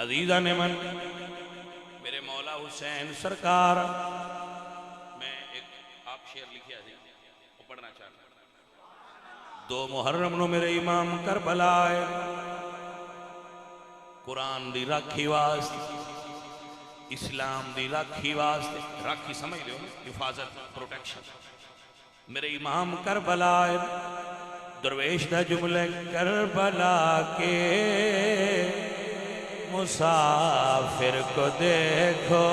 عزیزان من میرے مولا حسین سرکار میں ایک آپ شعر لکھیا تھی وہ پڑھنا چاہتا ہوں۔ 2 محرم نو میرے امام کربلا آئے قرآن دی راکھی واسطے اسلام دی راکھی واسطے راکھی سمجھ لو حفاظت پروٹیکشن میرے امام کربلا آئے درویش دا جملے کربلا کے مسافر کو دیکھو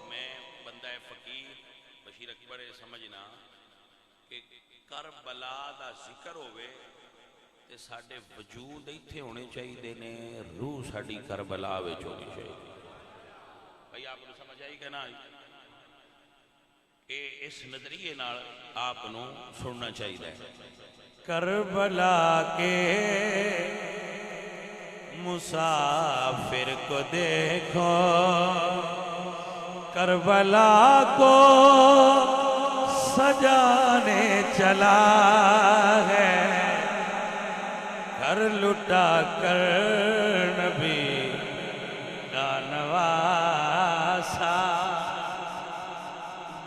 میں بندہ فقیر بشیر اکبر سمجھنا کہ کربلا دا ذکر ہوئے تے ساڑھے وجود ایتھے ہونے چاہیے دینے روح ساڑھی کربلا وچ ہونی چاہیے بھائی آپ کو سمجھ آئی کہ نا اس نظریے نال آپ نو سننا چاہیے کربلا کے مسافر کو دیکھو کربلا کو سجانے چلا ہے گھر لٹا کر نبی کا نواسا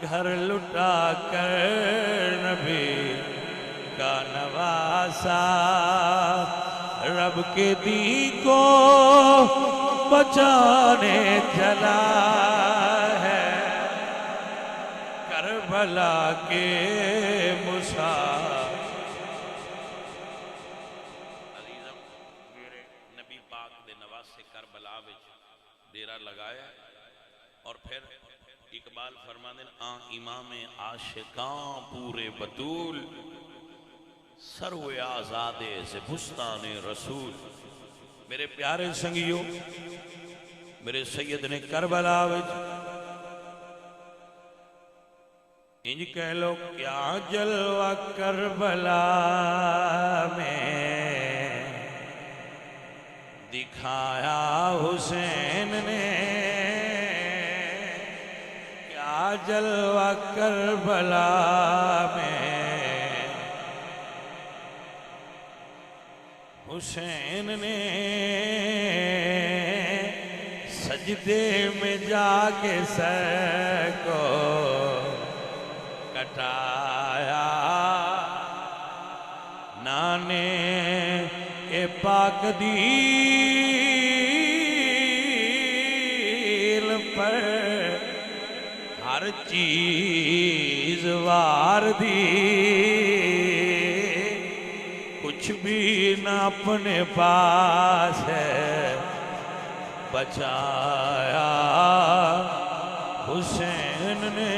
گھر لٹا کر نبی کا نواسا رب کے دین کو بچانے چلا ہے کربلا کے مسافر عزیزم میرے نبی پاک دے نواسے کربلا وچ ڈیرا لگایا اور پھر اقبال فرماندے امام عاشقاں پورے بطول سروے آزادے سے بستان رسول میرے پیارے سنگیوں میرے سید نے کربلا وچ انج کہہ لو کیا جلوہ کربلا میں دکھایا حسین نے کیا جلوہ کربلا میں حسین نے سجدے میں جا کے سر کو کٹایا نانے کے پاک دل پر ہر چیز وار دی کچھ بھی نہ اپنے پاس ہے بچایا حسین نے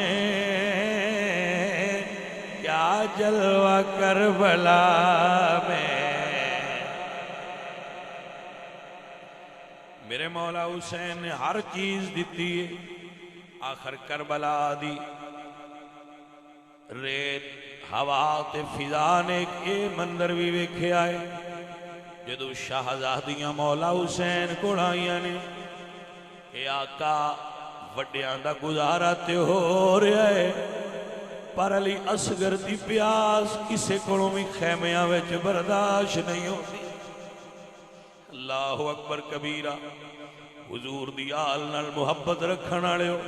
کیا جلوہ کربلا میں میرے مولا حسین نے ہر چیز دیتی ہے آخر کربلا دی ریت ہوا تے فضا نے یہ مندر بھی ویکھے آئے جدو شہزادیاں مولا حسین کو آئیاں نے اے آقا وڈیاں دا گزارا تے ہو رہا ہے پر علی اصغر دی پیاس کسے کولوں بھی خیمیاں وچ برداشت نہیں ہوتی اللہ اکبر کبیرہ حضور دی آل نال محبت رکھن والےو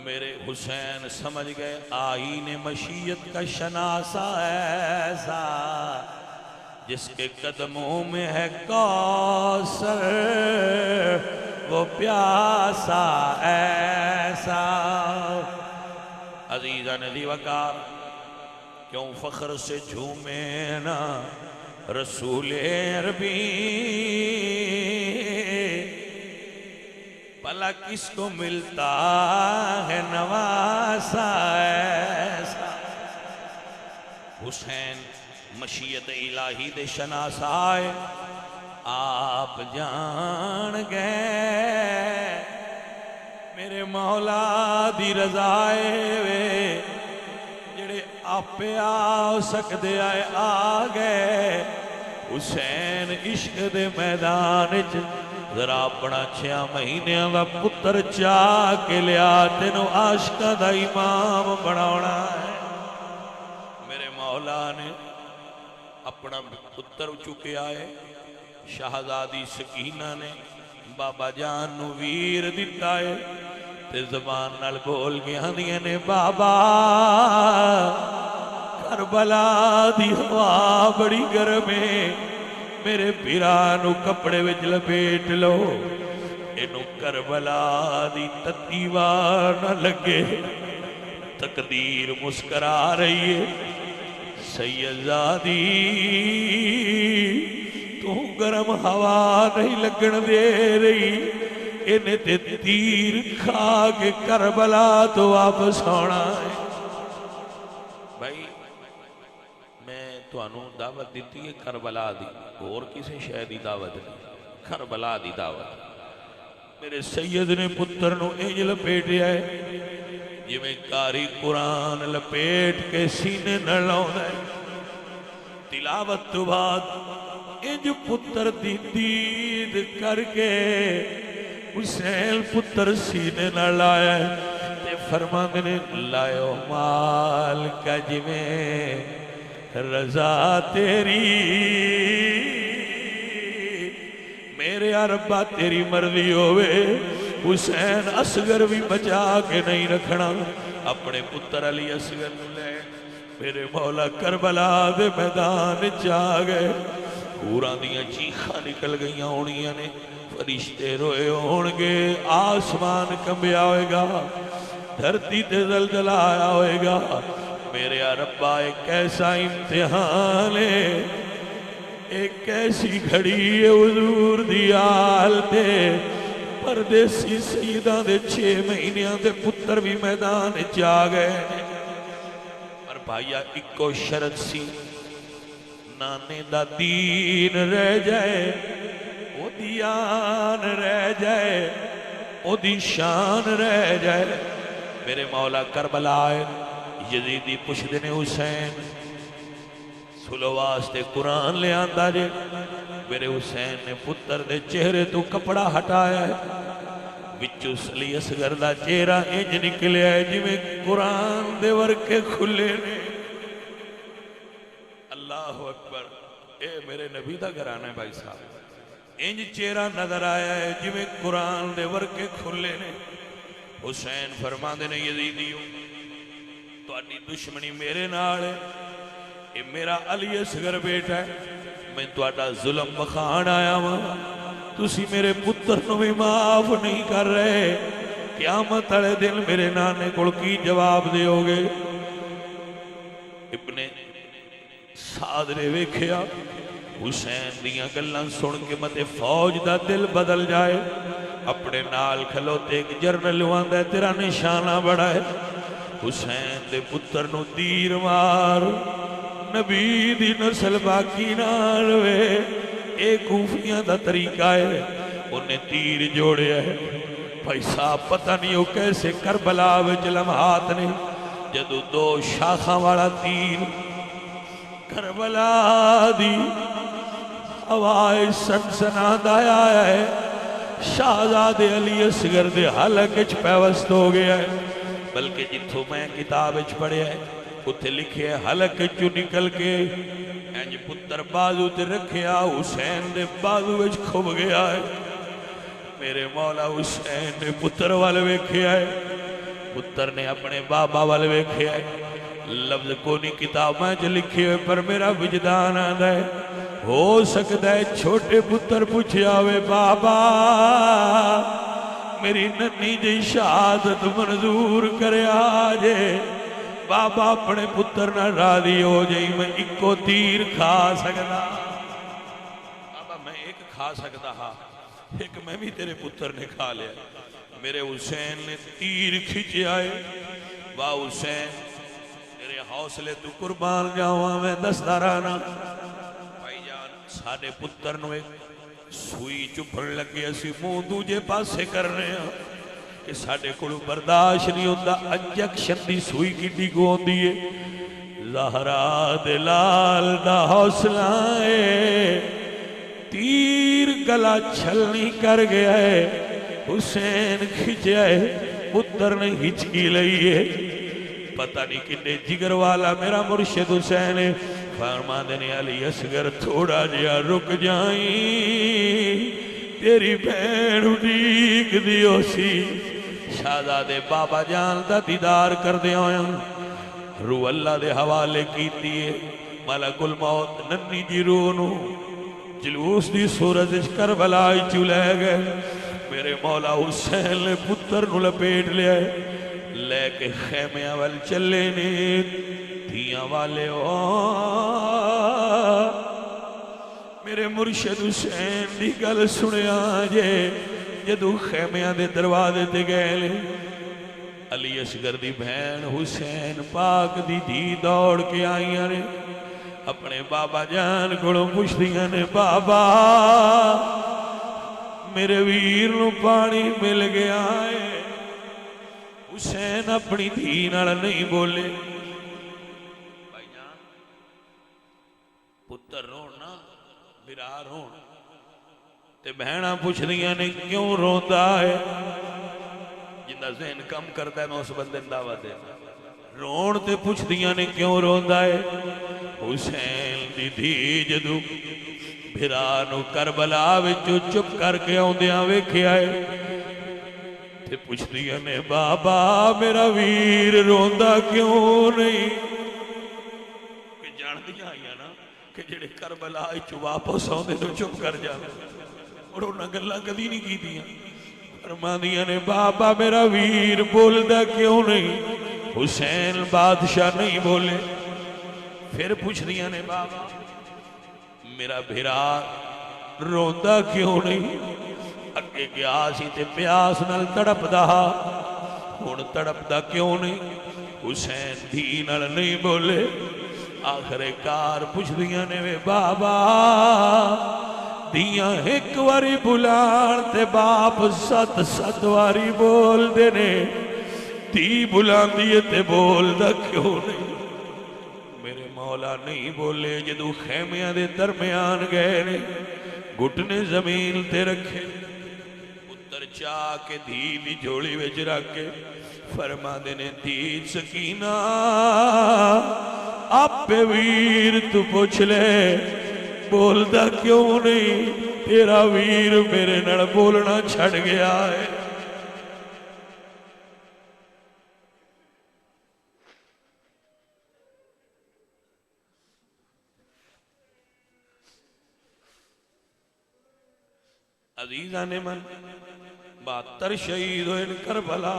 میرے حسین سمجھ گئے آئین مشیت کا شناسا ایسا جس کے قدموں میں ہے کوثر وہ پیاسا ایسا عزیزہ ندی وقار کیوں فخر سے جھومے نا رسول عربی بھلا کس کو ملتا ہے نواسا ایسا حسین مشیت الہی دے شناسا آئے آپ جان گئے میرے مولا دی رضائے وے جڑے آپے آ سکدے آئے آ گئے حسین عشق دے میدان ذرا اپنا 6 مہینے دا پتر چاہ کے لیا تینوں عاشقاں دا امام بناونا ہے میرے مولا نے اپنا پتر چکیا ہے شہزادی سکینہ نے بابا جان نو ویر دیتا ہے تے زبان نال بول گیا دیئے نے بابا کربلا دی ہوا بڑی گرم ہے میرے پیرانو کپڑے وچ لپیٹ لو انو کربلا دی تتیوار نہ لگے تقدیر مسکرا رہی ہے سیدزادی تو گرم ہوا نہیں لگن دے رہی انہیں تے تیر کھا کے کربلا تو واپس ہونا ہے بھائی میں تو انہوں دعوت دیتی ہے کربلا دی اور کسی شہدی دعوت نہیں کربلا دی دعوت میرے سید نے پتر نو انج لپیٹیا ہے جی میں کاری قرآن لپیٹ کے سینے نہ لاؤں ہے تلاوت تو بعد انج پتر دی دید کر کے حسین پتر سینے نہ لائے تے فرماندے نے لائیو مال کا جی میں رضا تیری میرے ربا تیری مرضی ہوئے حسین اصغر بھی بچا کے نہیں رکھنا اپنے پتر علی اصغر لے میرے مولا کربلا دے میدان چا گئے پورا دیا چیخا نکل گئیاں ہونیاں نے فرشتے روئے ہونگے آسمان کمبیا ہوئے گا دھرتی تے زلزلہ آیا ہوئے گا میرے ربا ایک ایسا امتحان ہے ایک ایسی گھڑی ہے حضور دی آل تے پردیسی سیدہ دے 6 مہینیاں دے پتر بھی میدان چا گئے پر بھائیا اکو شرط سی نانے دا دین رہ جائے او دیان رہ جائے او دی شان رہ جائے میرے مولا کربلا یزیدی پشت نے حسین سلو واسطے قرآن لے آندہ جے میرے حسین نے پتر دے چہرے تو کپڑا ہٹایا ہے وچو سلی اصغر دا چہرہ انج نکلے ہے جی میں قرآن دے ورکے کھلے نے اللہ اکبر اے میرے نبی دا گھرانا ہے بھائی صاحب انج چہرہ نظر آیا ہے جی میں قرآن دے ورکے کھلے نے حسین فرما دینے یزیدیوں تو اڈی دشمنی میرے نال ہے اے میرا علی اصغر بیٹا ہے میں تو اڈا ظلم بخان آیا ہوں تسی میرے پتر نو بھی معاف نہیں کر رہے قیامت والے دن میرے نانے کول کی جواب دیو گے ابن سعد نے ویکھیا حسین دیاں گلاں سن کے متے فوج دا دل بدل جائے اپنے نال کھلوتے ایک جرنل واندا ہے تیرا نشانہ بڑا ہے حسین دے پتر نو تیر مار نبی دی نسل باقی نہ روے ایک کوفیاں دا طریقہ ہے انہیں تیر جوڑے ہے بھائی صاحب پتہ نہیں ہو کیسے کربلا وچ لمحات نے جدو 2 شاخاں والا تیر کربلا دی ہوائے سنسناد آیا ہے شہزاد علی اصغر دے حلق وچ پیوست ہو گیا ہے بلکہ جتھوں میں کتاب وچ پڑھیا ہے اتھے لکھے حلق چو نکل کے انج پتر بازو تے رکھیا حسین دے بازو وچ کھب گیا ہے میرے مولا حسین نے پتر والے ویکھیا ہے پتر نے اپنے بابا والے ویکھیا ہے لفظ کو نہیں کتاب میں جو لکھے ہوئے پر میرا وجدان آندا ہے ہو سکتا ہے چھوٹے پتر پوچھیا ہوئے بابا میری ننی جی شہادت منظور کرے آجے بابا اپنے پتر نہ راضی ہو جائی میں ایکو تیر کھا سکتا بابا میں ایک کھا سکتا ہاں ایک میں بھی تیرے پتر نے کھا لیا میرے حسین نے تیر کھچے آئے واہ حسین تیرے حوصلے تو قربان جاؤں میں دستارانا بھائی جان ساڑے پتر نو ایک سوئی چپڑ لگے اسی منہ دوجے پاسے کر رہے ہیں کہ ساڑے کڑو برداشت نہیں ہوتا انجیکشن دی سوئی کی ڈیگو ہوندی ہے زہرا دلال دا حوصلائے تیر گلا چھلنی کر گیا ہے حسین کھچے ہے پتر نے ہچکی لئی ہے پتہ نہیں کنے جگر والا میرا مرشد حسین ہے فرماندے نے علی اصغر تھوڑا جہا رک جائیں، تیری بہن اڈیک دیو سی۔ شہزادے بابا جان دا دیدار کر دے آیا، روح اللہ دے حوالے کیتی ہے۔ ملک الموت ننی جی روح نو جلوس دی صورت کربلا چو لے گئے۔ میرے مولا حسین نے پتر نو لپیٹ لیا ہے، لے کے خیمے اول چلے نے دھیاں والے میرے مرشد حسین دی گل سنے آجے جدو خیمیاں دے دروازے تے گئے لے۔ علی اصغر دی بہن حسین پاک دی دھی دوڑ کے آئیاں نے، اپنے بابا جان کڑوں پوچھدیاں نے، بابا میرے ویر نو پانی مل گیا ہے۔ حسین اپنی دھی نال نہیں بولے۔ بھائی جان پتر رونا برا رون تے بہنہ پوچھ دیاں نے کیوں روندا ہے؟ جندہ ذہن کم کرتا ہے میں اس بندے دعوت دے رون تے پوچھ دیاں نے کیوں روندا ہے؟ حسین دی دھی جدو بھرانو کربلا وچو چپ کر کے آندیاں ویکھیا ہے تے پوچھ دیاں نے بابا میرا ویر روندا کیوں نہیں؟ کہ جان دیاں آئیاں نا کہ جڑے کربلا چو واپس آندے تو چپ کر جانے اور انہاں گلاں کدی نہیں کی دیاں۔ فرماندیاں نے بابا میرا ویر بولدا کیوں نہیں؟ حسین بادشاہ نہیں بولے۔ پھر پوچھ دیاں نے بابا میرا بھرا روندا کیوں نہیں؟ اگے گیا سی تے پیاس نال تڑپ دا ہن تڑپ دا کیوں نہیں؟ حسین دھی نال نہیں بولے۔ آخر کار پوچھ دیاں نے وے بابا دیاں ایک واری بلان تے باپ ست ست واری بول دینے، دی بلان دیئے تے بول دا کیوں نہیں؟ میرے مولا نہیں بولے۔ جدو خیمیاں دے درمیان گئے نے گھٹنے زمین تے رکھے، پتر چاہ کے دھی دی جوڑی وچ رکھ کے فرما دینے دھی سکینہ آپ پہ ویر تو پوچھ لے بولدا کیوں نہیں؟ تیرا ویر میرے نڑ بولنا چھڑ گیا ہے۔ عزیزان من 72 شہید ہوئے کربلا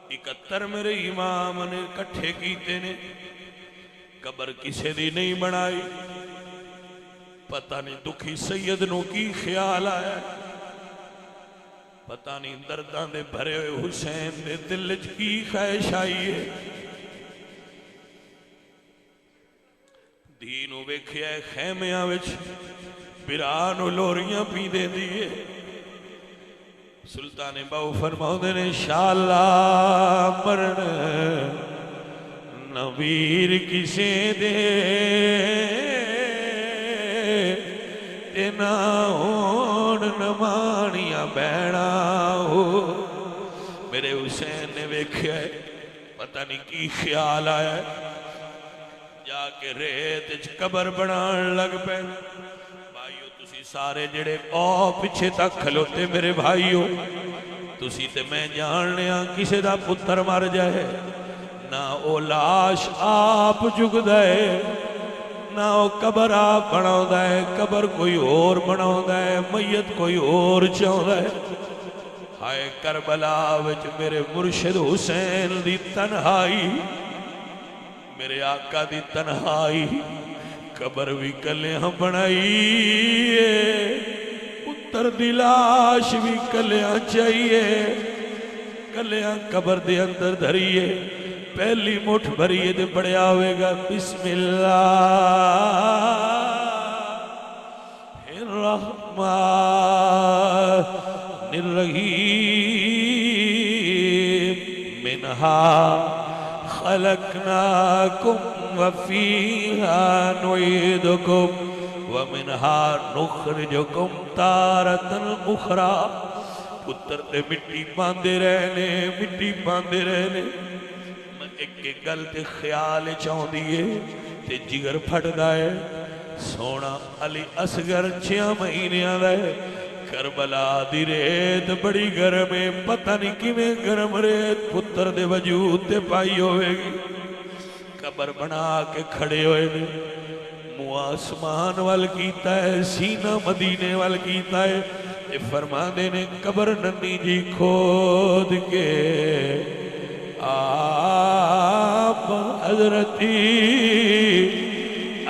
71 میرے امام نے کٹھے کیتے نے، قبر کسے دی نہیں بنائی۔ پتہ نہیں دکھی سید نو کی خیال آیا، پتہ نہیں درداں دے بھرے ہوئے حسین دے دل وچ کی خواہش آئی ہے۔ دینو ویکھیا خیمیاں وچ برانو لوریاں پی دے دیئے۔ سلطان باو فرماؤ دے نے انشاءاللہ مرن نویر کسے دے تینا ہون نمانیاں بیڑا ہو۔ میرے حسین نے ویکھیا ہے، پتہ نہیں کی خیال آیا ہے، جا کے ریت قبر بنان لگ پہ۔ سارے جڑے پیچھے تک کھلوتے میرے بھائیو، تسی تے میں جاننے ہاں کسے دا پتر مر جائے نہ او لاش آپ جگ دائے نہ او قبر آپ بناؤ دائے، قبر کوئی اور بناؤ دائے، میت کوئی اور چاؤ دائے۔ ہائے کربلا وچ میرے مرشد حسین دی تنہائی، میرے آقا دی تنہائی، قبر بھی کلیاں بنائیے، پتر دی لاش بھی کلیاں چاہیے، کلیاں قبر دے اندر دھریے، پہلی مٹھ بھریے دے بڑے آوے گا بسم اللہ الرحمن الرحیم منہا خلقناکم وفیہا نعیدکم ومنہا نخرجکم تارتا اخرى۔ پتر تے مٹی باندے رہنے، مٹی باندے رہنے۔ میں ایک گل تے خیال چاہوں دیئے، تے جگر پھٹدا ہے سونا علی اصغر 6 مہینیاں دا ہے کربلا دی ریت بڑی گرم ہے پتہ نہیں کیویں گرم ریت پتر دے وجود تے پائی ہوئے گی قبر بنا کے کھڑے ہوئے نے منہ آسمان وال کیتا ہے سینہ مدینے وال کیتا ہے اے فرماندے نے قبر ننی جی کھود کے آپ حضرتی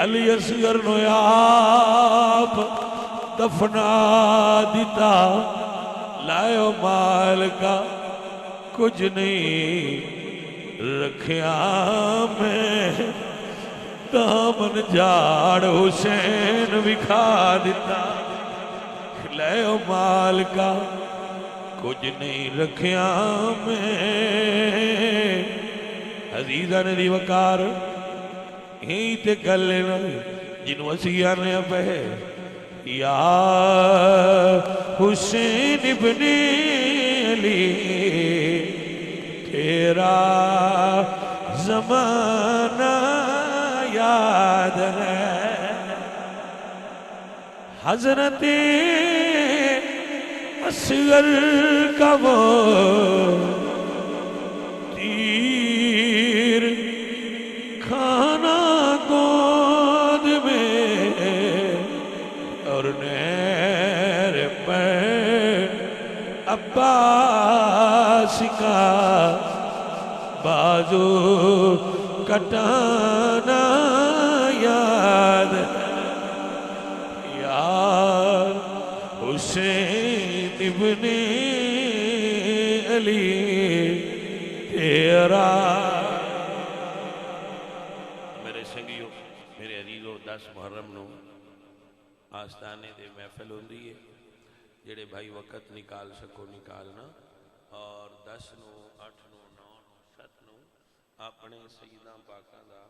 علی اصغر نو آپ دفنا دیتا لائیو مال کا کچھ نہیں رکھیا میں دامن جاڑ حسین بکھا دیتا لائیو مال کا کچھ نہیں رکھیا میں عزیزہ نے دی وقار یہی تے گلے نا جنو اسیہ نے پہے یا حسین ابن علی تیرا زمانہ یاد ہے حضرت اصغر کا وہ تیر کھانا گود میں اور نیر پر عباس کا بازو کٹانا یاد یار حسین ابن علی تیرا میرے سنگیوں میرے عزیزو 10 محرم نو آستانے دے محفل ہوندی ہے جڑے بھائی وقت نکال سکو نکالنا اور 10 نو 8 نو 9 نو 7 نو اپنے سیدہ پاکاں دا